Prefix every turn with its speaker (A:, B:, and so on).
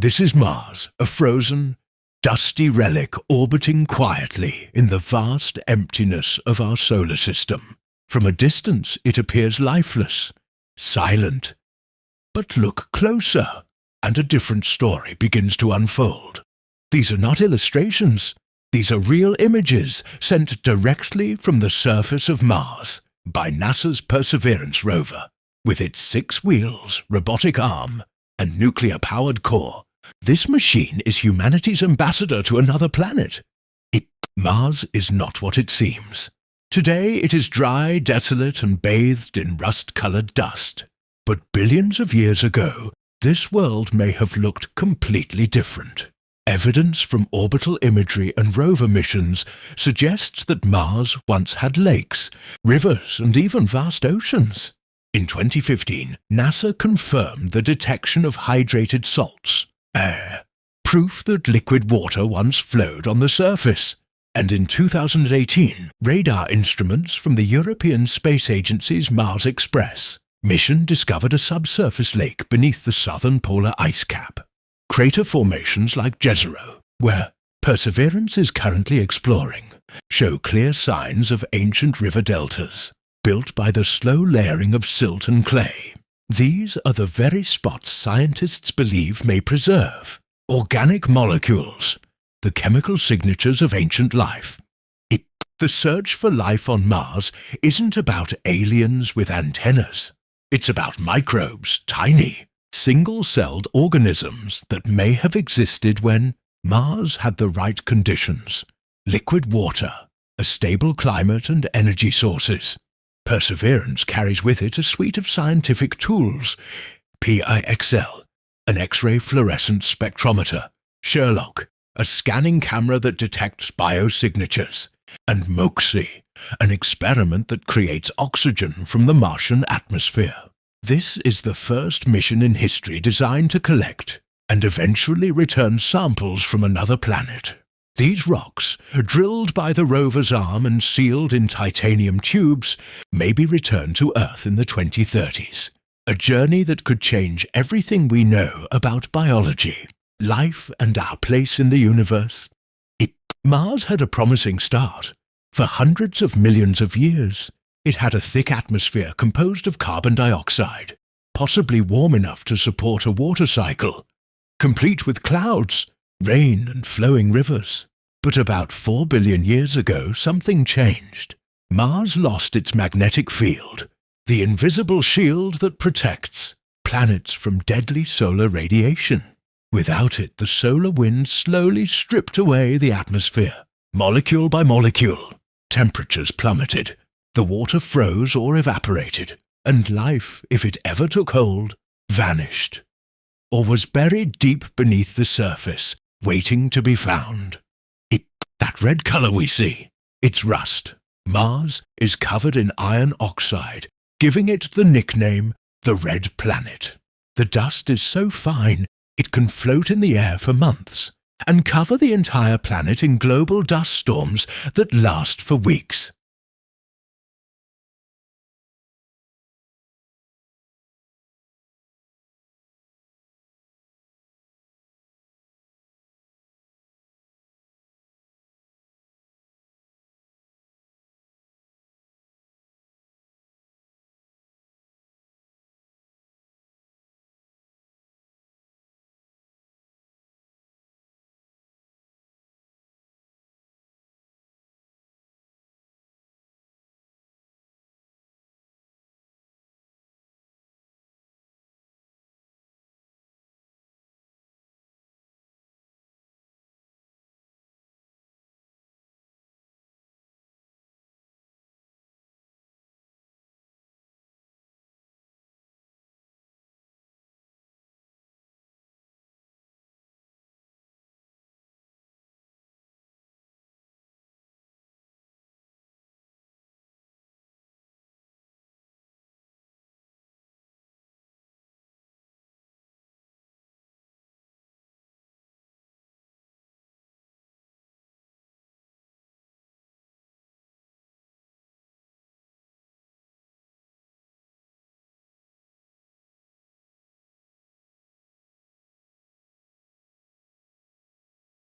A: This is Mars, a frozen, dusty relic orbiting quietly in the vast emptiness of our solar system. From a distance it appears lifeless, silent. But look closer, and a different story begins to unfold. These are not illustrations. These are real images sent directly from the surface of Mars by NASA's Perseverance rover. With its 6 wheels, robotic arm, and nuclear-powered core, this machine is humanity's ambassador to another planet. Mars is not what it seems. Today it is dry, desolate, and bathed in rust-colored dust. But billions of years ago, this world may have looked completely different. Evidence from orbital imagery and rover missions suggests that Mars once had lakes, rivers, and even vast oceans. In 2015, NASA confirmed the detection of hydrated salts, air, proof that liquid water once flowed on the surface. And in 2018, radar instruments from the European Space Agency's Mars Express mission discovered a subsurface lake beneath the southern polar ice cap. Crater formations like Jezero, where Perseverance is currently exploring, show clear signs of ancient river deltas, built by the slow layering of silt and clay. These are the very spots scientists believe may preserve organic molecules, the chemical signatures of ancient life. The search for life on Mars isn't about aliens with antennas. It's about microbes, tiny, single-celled organisms that may have existed when Mars had the right conditions: liquid water, a stable climate, and energy sources. Perseverance carries with it a suite of scientific tools: PIXL, an X-ray fluorescence spectrometer; Sherlock, a scanning camera that detects biosignatures; and MOXIE, an experiment that creates oxygen from the Martian atmosphere. This is the first mission in history designed to collect and eventually return samples from another planet. These rocks, drilled by the rover's arm and sealed in titanium tubes, may be returned to Earth in the 2030s. A journey that could change everything we know about biology, life, and our place in the universe. Mars had a promising start. For hundreds of millions of years, it had a thick atmosphere composed of carbon dioxide, possibly warm enough to support a water cycle, complete with clouds, rain, and flowing rivers. But about 4 billion years ago, something changed. Mars lost its magnetic field, the invisible shield that protects planets from deadly solar radiation. Without it, the solar wind slowly stripped away the atmosphere, molecule by molecule. Temperatures plummeted, the water froze or evaporated, and life, if it ever took hold, vanished, or was buried deep beneath the surface, waiting to be found. That red color we see, it's rust. Mars is covered in iron oxide, giving it the nickname the Red Planet. The dust is so fine it can float in the air for months and cover the entire planet in global dust storms that last for weeks.